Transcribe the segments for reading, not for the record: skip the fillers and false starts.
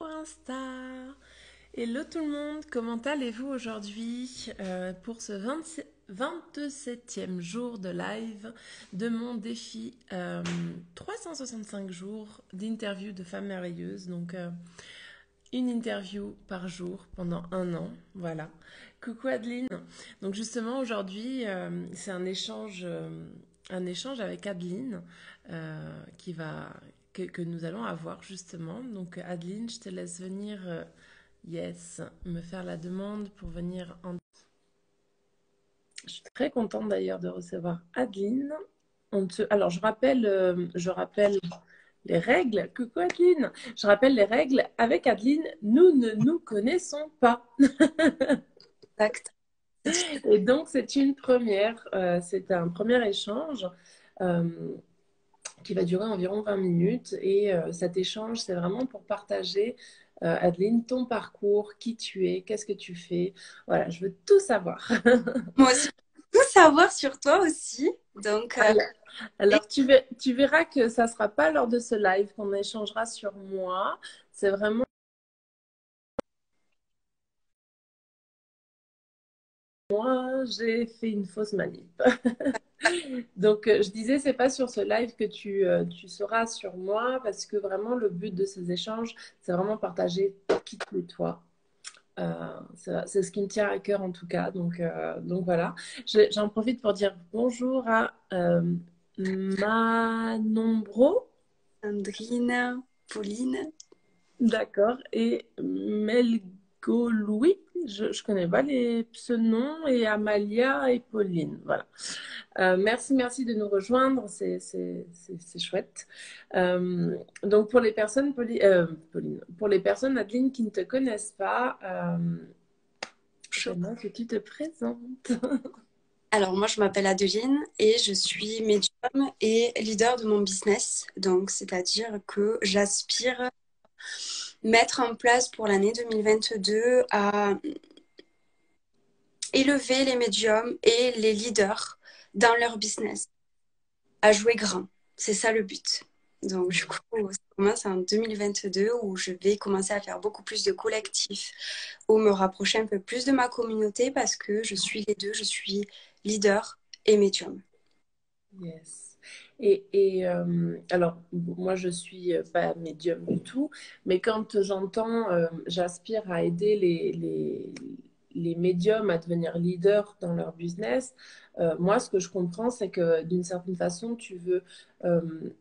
Insta. Hello tout le monde, comment allez-vous aujourd'hui pour ce 27e jour de live de mon défi 365 jours d'interview de femmes merveilleuses. Donc une interview par jour pendant un an, voilà. Coucou Adeline. Donc justement aujourd'hui c'est un échange avec Adeline qui va que nous allons avoir justement. Donc Adeline, je te laisse venir, yes, me faire la demande pour venir en... Je suis très contente d'ailleurs de recevoir Adeline. Alors je rappelle les règles. Coucou Adeline. Je rappelle les règles. Avec Adeline, nous ne nous connaissons pas. Exact. Et donc c'est une première. C'est un premier échange. Euh, qui va durer environ 20 minutes. Et cet échange, c'est vraiment pour partager, Adeline, ton parcours, qui tu es, qu'est-ce que tu fais. Voilà, je veux tout savoir. Moi aussi, je veux tout savoir sur toi aussi. Donc, Alors, et- alors, tu verras que ça ne sera pas lors de ce live qu'on échangera sur moi. C'est vraiment moi, j'ai fait une fausse manip. Donc, je disais, c'est pas sur ce live que tu sauras sur moi, parce que vraiment, le but de ces échanges, c'est vraiment partager qui tu es toi. C'est ce qui me tient à cœur en tout cas. Donc voilà. J'en profite pour dire bonjour à Manombro, Sandrine, Pauline. d'accord, et Melgo Louis. Je connais pas ce nom, et Amalia et Pauline. Voilà. Merci de nous rejoindre. C'est chouette. Donc pour les personnes, Pauline, pour les personnes, Adeline, qui ne te connaissent pas, Bonjour. j'aimerais que tu te présentes. Alors, moi, je m'appelle Adeline et je suis médium et leader de mon business. Donc, c'est-à-dire que j'aspire à mettre en place pour l'année 2022 à élever les médiums et les leaders dans leur business, à jouer grand. C'est ça le but. Donc, du coup, ça commence en 2022 où je vais commencer à faire beaucoup plus de collectifs, ou me rapprocher un peu plus de ma communauté parce que je suis les deux, je suis leader et médium. Yes. Alors, moi, je suis pas médium du tout, mais quand j'entends, j'aspire à aider les médiums à devenir leaders dans leur business, moi, ce que je comprends, c'est que d'une certaine façon, tu veux euh,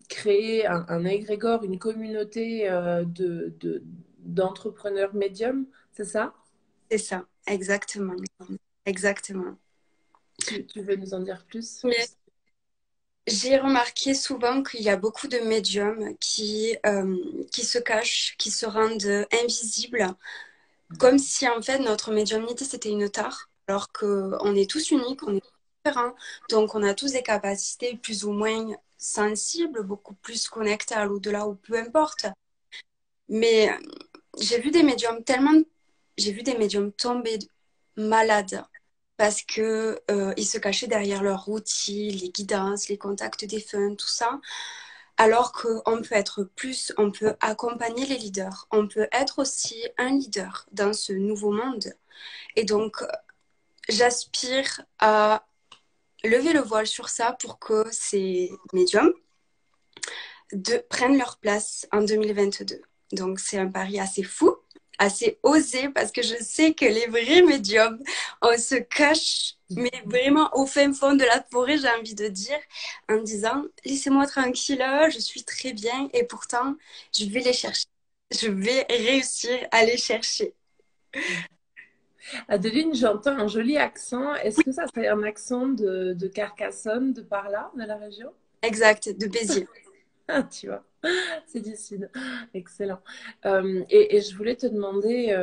créer un égrégore, une communauté d'entrepreneurs médiums, c'est ça? C'est ça, exactement. Exactement. Tu veux nous en dire plus? Mais j'ai remarqué souvent qu'il y a beaucoup de médiums qui se cachent, qui se rendent invisibles, comme si en fait notre médiumnité c'était une tare, alors qu'on est tous uniques, on est différents, donc on a tous des capacités plus ou moins sensibles, beaucoup plus connectées à l'au-delà ou peu importe. Mais j'ai vu des médiums tellement, j'ai vu des médiums tomber malades parce que ils se cachaient derrière leurs outils, les guidances, les contacts défunts, tout ça. Alors qu'on peut être plus, on peut accompagner les leaders, on peut être aussi un leader dans ce nouveau monde. Et donc, j'aspire à lever le voile sur ça pour que ces médiums prennent leur place en 2022. Donc, c'est un pari assez fou, assez osé, parce que je sais que les vrais médiums, on se cache, mais vraiment au fin fond de la forêt, j'ai envie de dire, en disant, laissez-moi tranquille, je suis très bien, et pourtant, je vais les chercher. Je vais réussir à les chercher. Adeline, j'entends un joli accent. Est-ce que ça serait un accent de Carcassonne, de par là, de la région? Exact, de Béziers. Ah, tu vois, c'est du sud. Excellent. Et je voulais te demander,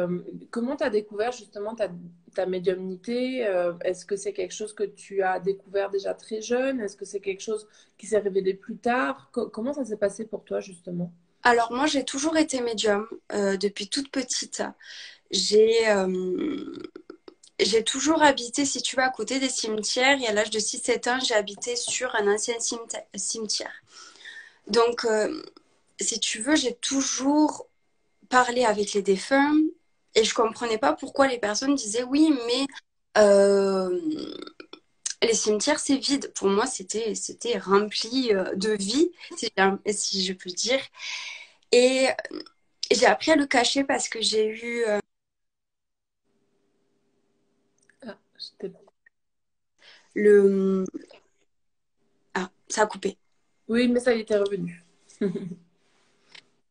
comment tu as découvert justement ta médiumnité? Est-ce que c'est quelque chose que tu as découvert déjà très jeune? Est-ce que c'est quelque chose qui s'est révélé plus tard? Comment ça s'est passé pour toi justement? Alors moi, j'ai toujours été médium depuis toute petite. J'ai j'ai toujours habité, si tu vas à côté des cimetières, et à l'âge de 6 7 ans, j'ai habité sur un ancien cimetière. Donc, si tu veux, j'ai toujours parler avec les défunts et je comprenais pas pourquoi les personnes disaient oui, mais euh, les cimetières c'est vide. Pour moi, c'était rempli de vie, si je peux dire. Et j'ai appris à le cacher parce que j'ai eu Ah, je t'ai- le ah, ça a coupé. Oui, mais ça y était revenu.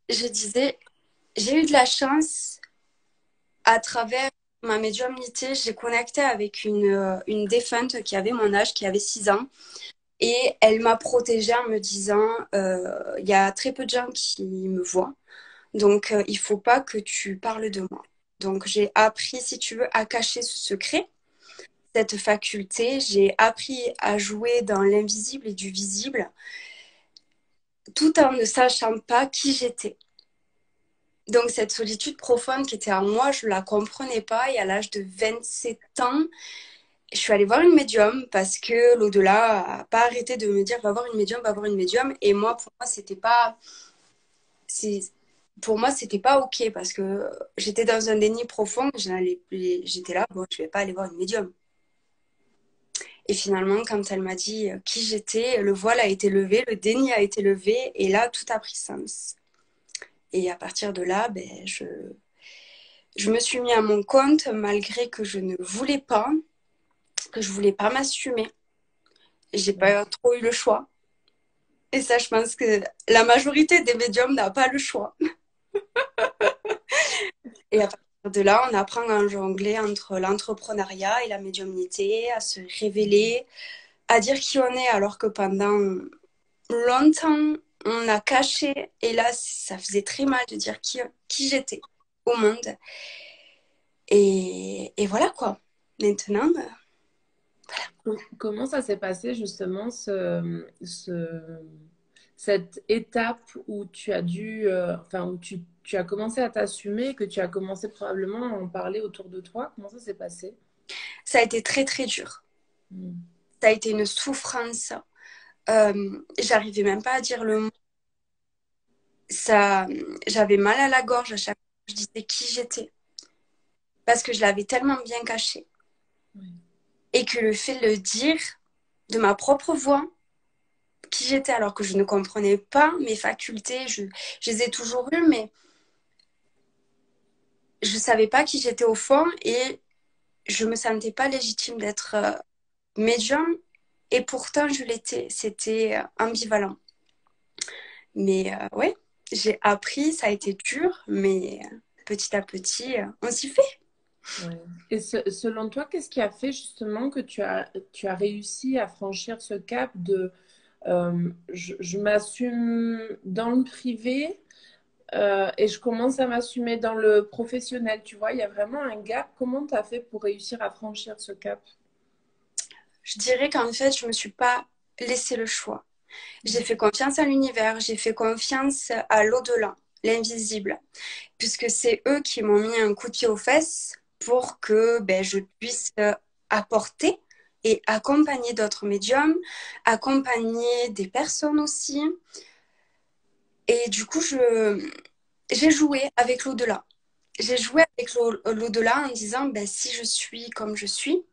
Je disais, j'ai eu de la chance à travers ma médiumnité, j'ai connecté avec une défunte qui avait mon âge, qui avait 6 ans. Et elle m'a protégée en me disant, il y a très peu de gens qui me voient, donc il faut pas que tu parles de moi. Donc j'ai appris, si tu veux, à cacher ce secret, cette faculté. J'ai appris à jouer dans l'invisible et du visible, tout en ne sachant pas qui j'étais. Donc cette solitude profonde qui était en moi, je la comprenais pas. Et à l'âge de 27 ans, je suis allée voir une médium parce que l'au-delà a pas arrêté de me dire va voir une médium, va voir une médium. Et moi, c'est, pour moi, c'était pas ok parce que j'étais dans un déni profond. J'étais là, bon, je vais pas aller voir une médium. Et finalement, quand elle m'a dit qui j'étais, le voile a été levé, le déni a été levé, et là, tout a pris sens. Et à partir de là, ben, je me suis mis à mon compte malgré que je ne voulais pas, que je voulais pas m'assumer. J'ai pas trop eu le choix. Et ça, je pense que la majorité des médiums n'a pas le choix. Et à partir de là, on apprend à jongler entre l'entrepreneuriat et la médiumnité, à se révéler, à dire qui on est, alors que pendant longtemps, on a caché. Et là, ça faisait très mal de dire qui j'étais au monde. Et voilà quoi. Maintenant, Comment ça s'est passé justement cette étape où tu as dû, enfin où tu as commencé à t'assumer, que tu as commencé probablement à en parler autour de toi. Comment ça s'est passé? ça a été très très dur. Mm. Ça a été une souffrance. J'arrivais même pas à dire le mot. Ça, j'avais mal à la gorge à chaque fois que je disais qui j'étais. Parce que je l'avais tellement bien caché. Oui. Et que le fait de le dire de ma propre voix, qui j'étais, alors que je ne comprenais pas mes facultés, je les ai toujours eues, mais je savais pas qui j'étais au fond et je me sentais pas légitime d'être médium. Et pourtant, je l'étais. C'était ambivalent. Mais ouais, j'ai appris, ça a été dur, mais petit à petit, on s'y fait. Ouais. Et selon toi, qu'est-ce qui a fait justement que tu as réussi à franchir ce cap de je m'assume dans le privé et je commence à m'assumer dans le professionnel, tu vois, il y a vraiment un gap. Comment tu as fait pour réussir à franchir ce cap? Je dirais qu'en fait, je me suis pas laissé le choix. J'ai fait confiance à l'univers, j'ai fait confiance à l'au-delà, l'invisible, puisque c'est eux qui m'ont mis un coup de pied aux fesses pour que ben, je puisse apporter et accompagner d'autres médiums, accompagner des personnes aussi. Et du coup, j'ai joué avec l'au-delà. J'ai joué avec l'au-delà en disant, ben, si je suis comme je suis,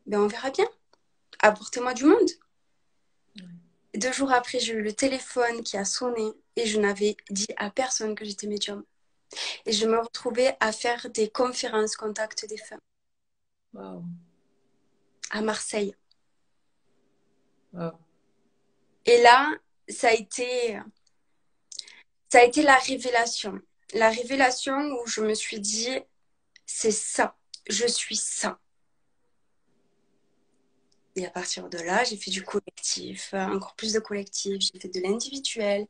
ben, on verra bien. Apportez-moi du monde. 2 jours après, j'ai eu le téléphone qui a sonné et je n'avais dit à personne que j'étais médium. Et je me retrouvais à faire des conférences contact des femmes Waouh, à Marseille. waouh. Et là, ça a été, ça a été la révélation. La révélation où je me suis dit, c'est ça, je suis ça. Et à partir de là, j'ai fait du collectif, encore plus de collectif, j'ai fait de l'individuel,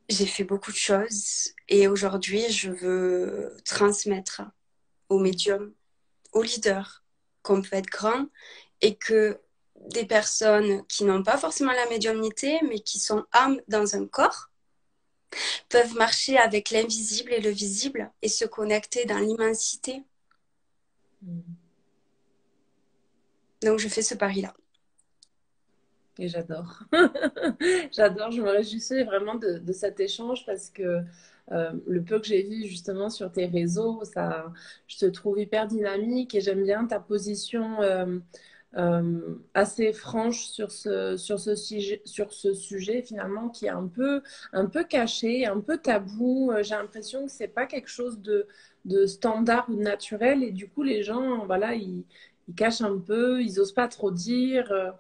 j'ai fait beaucoup de choses. Et aujourd'hui, je veux transmettre aux médiums, aux leaders, qu'on peut être grand et que des personnes qui n'ont pas forcément la médiumnité, mais qui sont âmes dans un corps, peuvent marcher avec l'invisible et le visible et se connecter dans l'immensité. Mm. Donc je fais ce pari-là. Et j'adore. J'adore, je me réjouissais vraiment de cet échange parce que le peu que j'ai vu justement sur tes réseaux, ça, je te trouve hyper dynamique et j'aime bien ta position assez franche sur ce sujet finalement qui est un peu caché, un peu tabou. J'ai l'impression que c'est pas quelque chose de standard ou de naturel et du coup les gens, voilà, ils cachent un peu, ils osent pas trop dire.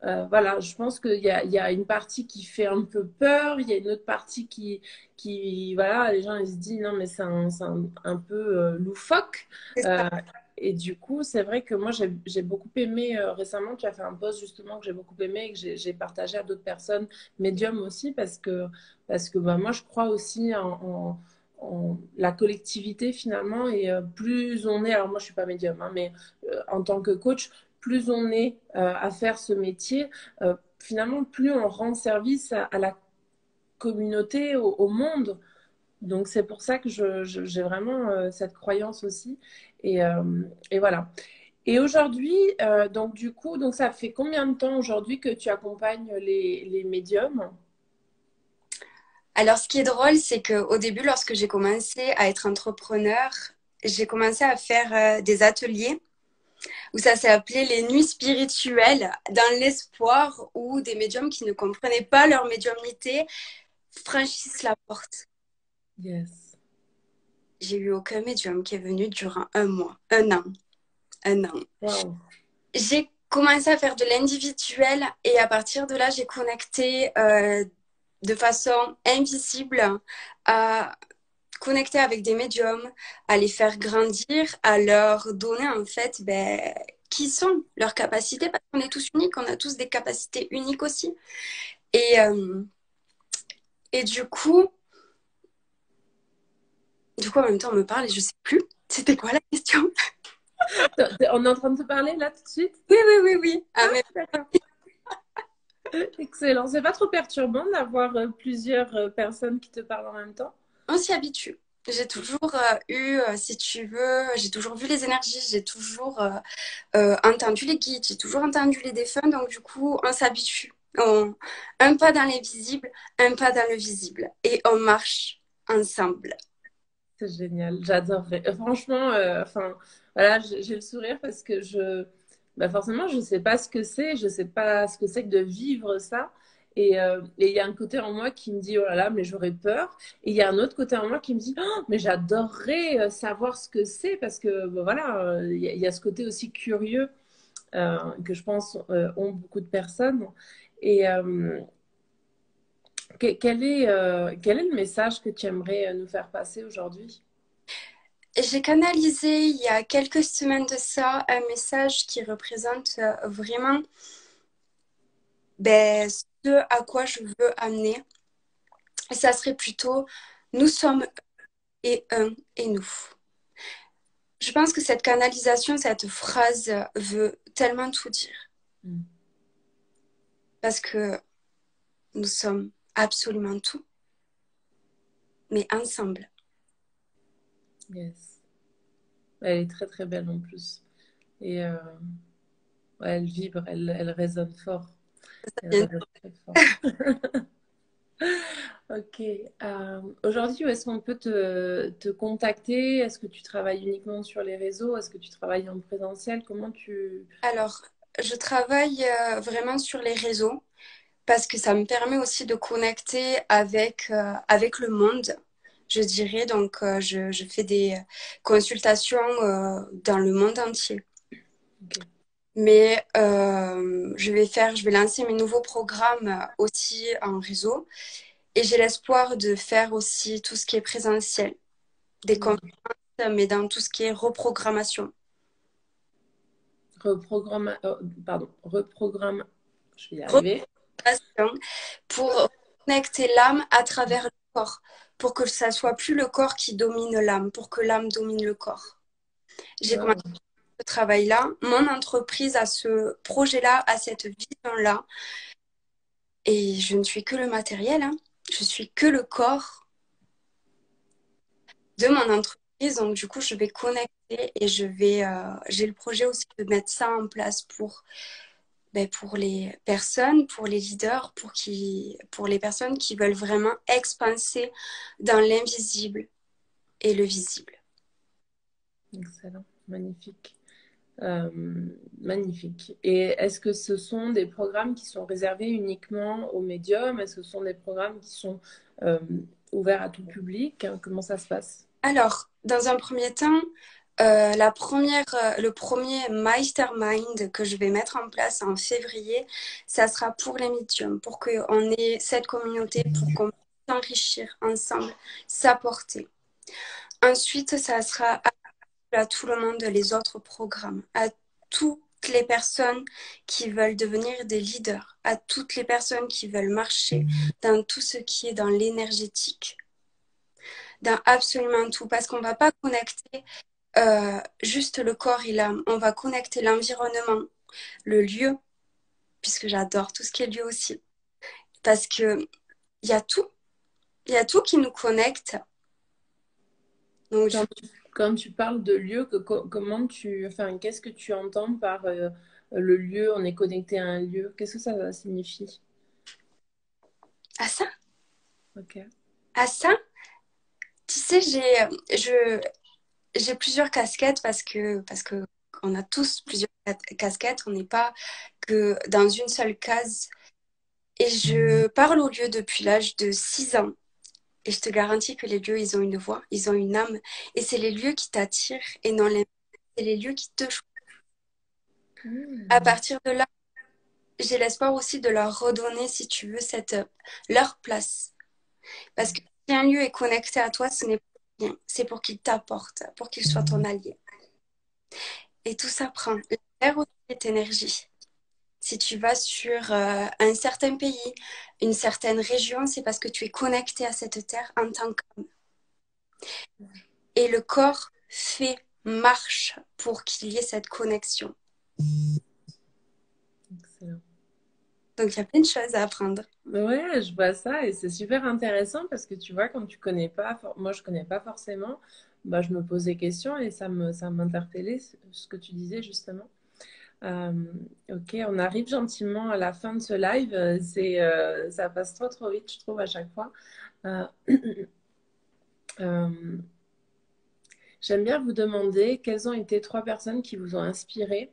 Voilà, je pense il y a une partie qui fait un peu peur, il y a une autre partie voilà, les gens ils se disent non mais c'est un peu loufoque. C'est ça. Euh, et du coup, c'est vrai que moi j'ai beaucoup aimé récemment, tu as fait un post justement que j'ai beaucoup aimé et que j'ai partagé à d'autres personnes, médium aussi, parce que bah, moi je crois aussi en la collectivité finalement et plus on est, alors moi je suis pas médium, hein, mais en tant que coach, plus on est à faire ce métier, finalement, plus on rend service à la communauté, au monde. Donc c'est pour ça que j'ai vraiment cette croyance aussi. Et, euh, et voilà. Et aujourd'hui, donc du coup, donc ça fait combien de temps aujourd'hui que tu accompagnes les médiums? Alors, ce qui est drôle, c'est qu'au début, lorsque j'ai commencé à être entrepreneur, j'ai commencé à faire des ateliers où ça s'est appelé les nuits spirituelles, dans l'espoir où des médiums qui ne comprenaient pas leur médiumnité franchissent la porte. Yes. J'ai eu aucun médium qui est venu durant un mois, un an, un an. Wow. J'ai commencé à faire de l'individuel et à partir de là, j'ai connecté de façon invisible à connecter avec des médiums, à les faire grandir, à leur donner en fait qui sont leurs capacités, parce qu'on est tous uniques, on a tous des capacités uniques aussi. Et, euh, et du coup, en même temps, on me parle et je sais plus. C'était quoi la question? On est en train de te parler là tout de suite? Oui, oui, oui, oui. Ah, Ah, mais d'accord. Excellent. C'est pas trop perturbant d'avoir plusieurs personnes qui te parlent en même temps? on s'y habitue. J'ai toujours si tu veux, j'ai toujours vu les énergies, j'ai toujours entendu les guides, j'ai toujours entendu les défunts, donc du coup, on s'habitue. Un pas dans l'invisible, un pas dans le visible, et on marche ensemble. C'est génial, j'adorerais. Franchement, enfin, voilà, j'ai le sourire parce que bah forcément, je sais pas ce que c'est, je sais pas ce que c'est que de vivre ça. Et il y a un côté en moi qui me dit, oh là là, mais j'aurais peur. Et il y a un autre côté en moi qui me dit, oh, mais j'adorerais savoir ce que c'est parce que, bah, voilà, il y a ce côté aussi curieux que je pense ont beaucoup de personnes. Et quel est le message que tu aimerais nous faire passer aujourd'hui? J'ai canalisé il y a quelques semaines de ça un message qui représente vraiment ce à quoi je veux amener. Et ça serait plutôt nous sommes et un et nous. Je pense que cette canalisation, cette phrase veut tellement tout dire Mm. parce que nous sommes absolument tout, mais ensemble. Yes. Elle est très très belle en plus. Et ouais, elle vibre, elle résonne fort. Elle résonne très fort. Ok. Aujourd'hui, où est-ce qu'on peut te contacter? Est-ce que tu travailles uniquement sur les réseaux? Est-ce que tu travailles en présentiel? Comment tu... Alors, je travaille vraiment sur les réseaux parce que ça me permet aussi de connecter avec le monde, je dirais. Donc, je fais des consultations dans le monde entier. Ok. Mais je vais lancer mes nouveaux programmes aussi en réseau. Et j'ai l'espoir de faire aussi tout ce qui est présentiel, des conférences, mais dans tout ce qui est reprogrammation. Pardon, reprogramme. Je vais y arriver. Reprogrammation pour connecter l'âme à travers le corps, pour que ça soit plus le corps qui domine l'âme, pour que l'âme domine le corps. J'ai commencé Wow. ce travail-là. Mon entreprise a ce projet-là, a cette vision-là. Et je ne suis que le matériel, hein. Je suis que le corps de mon entreprise. Donc, du coup, je vais connecter et j'ai le projet aussi de mettre ça en place pour ben, pour les personnes, pour les leaders, pour les personnes qui veulent vraiment expanser dans l'invisible et le visible. Excellent, magnifique. Euh, magnifique. Et est-ce que ce sont des programmes qui sont réservés uniquement aux médiums? Est-ce que ce sont des programmes qui sont euh, ouverts à tout public? Comment ça se passe? Alors, dans un premier temps, le premier mastermind que je vais mettre en place en février, ça sera pour les médiums, pour qu'on ait cette communauté, pour qu'on puisse s'enrichir ensemble, s'apporter. Ensuite, ça sera à tout le monde les autres programmes, à toutes les personnes qui veulent devenir des leaders, à toutes les personnes qui veulent marcher dans tout ce qui est dans l'énergétique, dans absolument tout, parce qu'on ne va pas connecter juste le corps et l'âme, on va connecter l'environnement, le lieu, puisque j'adore tout ce qui est lieu aussi, parce que il y a tout, il y a tout qui nous connecte. Donc, Quand tu parles de lieu, comment enfin, qu'est-ce que tu entends par le lieu, on est connecté à un lieu? Qu'est-ce que ça signifie? à ça, Ok. à ça, tu sais, j'ai plusieurs casquettes parce que on a tous plusieurs casquettes, on n'est pas que dans une seule case. Et je parle aux lieux depuis l'âge de 6 ans. Et je te garantis que les lieux, ils ont une voix, ils ont une âme. Et c'est les lieux qui t'attirent et non les... c'est les lieux qui te choisissent. À Hmm. partir de là, j'ai l'espoir aussi de leur redonner, si tu veux, leur place. Parce que si un lieu est connecté à toi, ce n'est pas rien. C'est pour qu'il t'apporte, pour qu'il soit ton allié. Et tout ça prend. La terre aussi est énergie. Si tu vas sur un certain pays, une certaine région, c'est parce que tu es connecté à cette terre en tant qu'homme. Et le corps marche pour qu'il y ait cette connexion. Excellent. Donc il y a plein de choses à apprendre. Ouais, je vois ça et c'est super intéressant parce que tu vois, quand tu connais pas, moi je connais pas forcément, bah, je me pose des questions et ça m'interpellait ce que tu disais justement. Euh, ok, on arrive gentiment à la fin de ce live. Ça passe trop trop vite, je trouve, à chaque fois. Euh, euh, J'aime bien vous demander quelles ont été trois personnes qui vous ont inspiré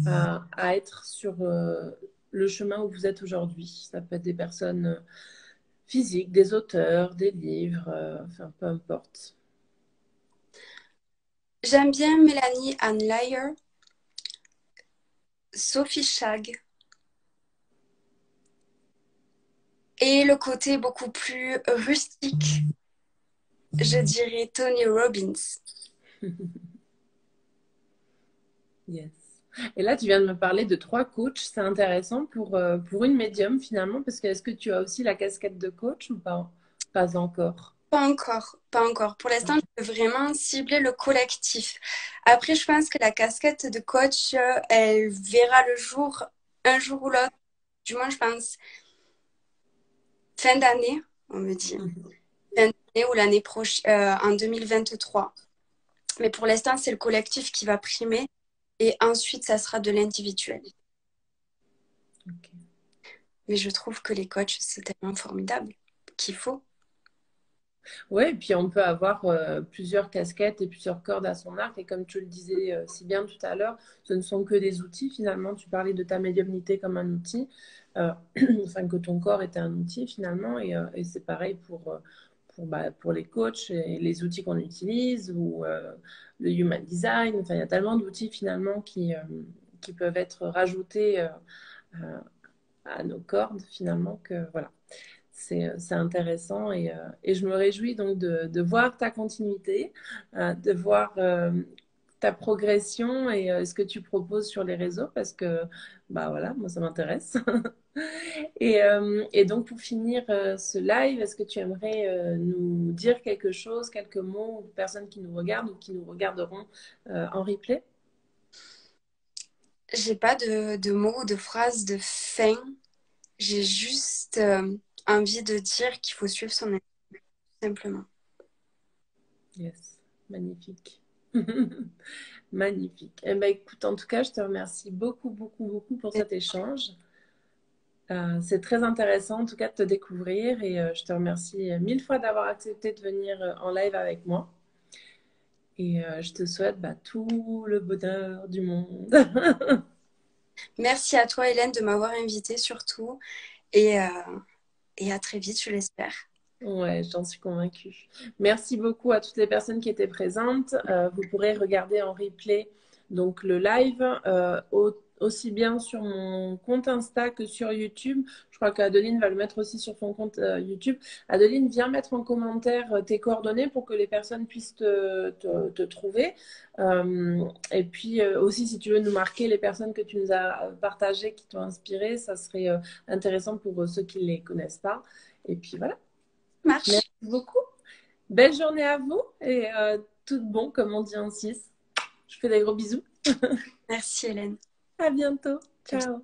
à être sur le chemin où vous êtes aujourd'hui. Ça peut être des personnes physiques, des auteurs, des livres, enfin peu importe. J'aime bien Mélanie Ann Lyer, Sophie Chag et le côté beaucoup plus rustique, je dirais Tony Robbins. Yes. Et là, tu viens de me parler de trois coachs. C'est intéressant pour une médium finalement, parce que est-ce que tu as aussi la casquette de coach ou pas? Pas encore. Pas encore, pas encore. Pour l'instant, je veux vraiment cibler le collectif. Après, je pense que la casquette de coach, elle verra le jour, un jour ou l'autre. Du moins, je pense fin d'année, on me dit. Fin d'année ou l'année prochaine, en 2023. Mais pour l'instant, c'est le collectif qui va primer. Et ensuite, ça sera de l'individuel. Ok. Mais je trouve que les coachs, c'est tellement formidable qu'il faut. Oui, et puis on peut avoir plusieurs casquettes et plusieurs cordes à son arc. Et comme tu le disais si bien tout à l'heure, ce ne sont que des outils finalement. Tu parlais de ta médiumnité comme un outil, euh, enfin que ton corps était un outil finalement. Et c'est pareil pour les coachs et les outils qu'on utilise ou le human design. Enfin, il y a tellement d'outils finalement qui peuvent être rajoutés euh, à nos cordes finalement que voilà. C'est intéressant et je me réjouis donc de voir ta continuité, de voir ta progression et ce que tu proposes sur les réseaux parce que bah voilà, moi ça m'intéresse. Et donc pour finir ce live, est-ce que tu aimerais nous dire quelque chose, quelques mots aux personnes qui nous regardent ou qui nous regarderont en replay? J'ai pas de mots, de phrases de fin. J'ai juste envie de dire qu'il faut suivre son intuition, simplement. Yes, magnifique. Magnifique. Eh ben, écoute, en tout cas, je te remercie beaucoup, beaucoup, beaucoup pour cet échange. C'est très intéressant, en tout cas, de te découvrir et je te remercie mille fois d'avoir accepté de venir en live avec moi. Et je te souhaite tout le bonheur du monde. Merci à toi, Hélène, de m'avoir invitée surtout. Et, euh, et à très vite, je l'espère. Ouais, j'en suis convaincue. Merci beaucoup à toutes les personnes qui étaient présentes. Vous pourrez regarder en replay donc le live aussi bien sur mon compte Insta que sur YouTube. Je crois qu'Adeline va le mettre aussi sur son compte YouTube. Adeline, viens mettre en commentaire tes coordonnées pour que les personnes puissent te trouver. Et puis aussi, si tu veux nous marquer les personnes que tu nous as partagées, qui t'ont inspiré, ça serait intéressant pour ceux qui ne les connaissent pas. Et puis voilà. Merci Marche. beaucoup. Belle journée à vous et tout bon, comme on dit en Suisse. Je fais des gros bisous. Merci, Hélène. À bientôt. À Ciao.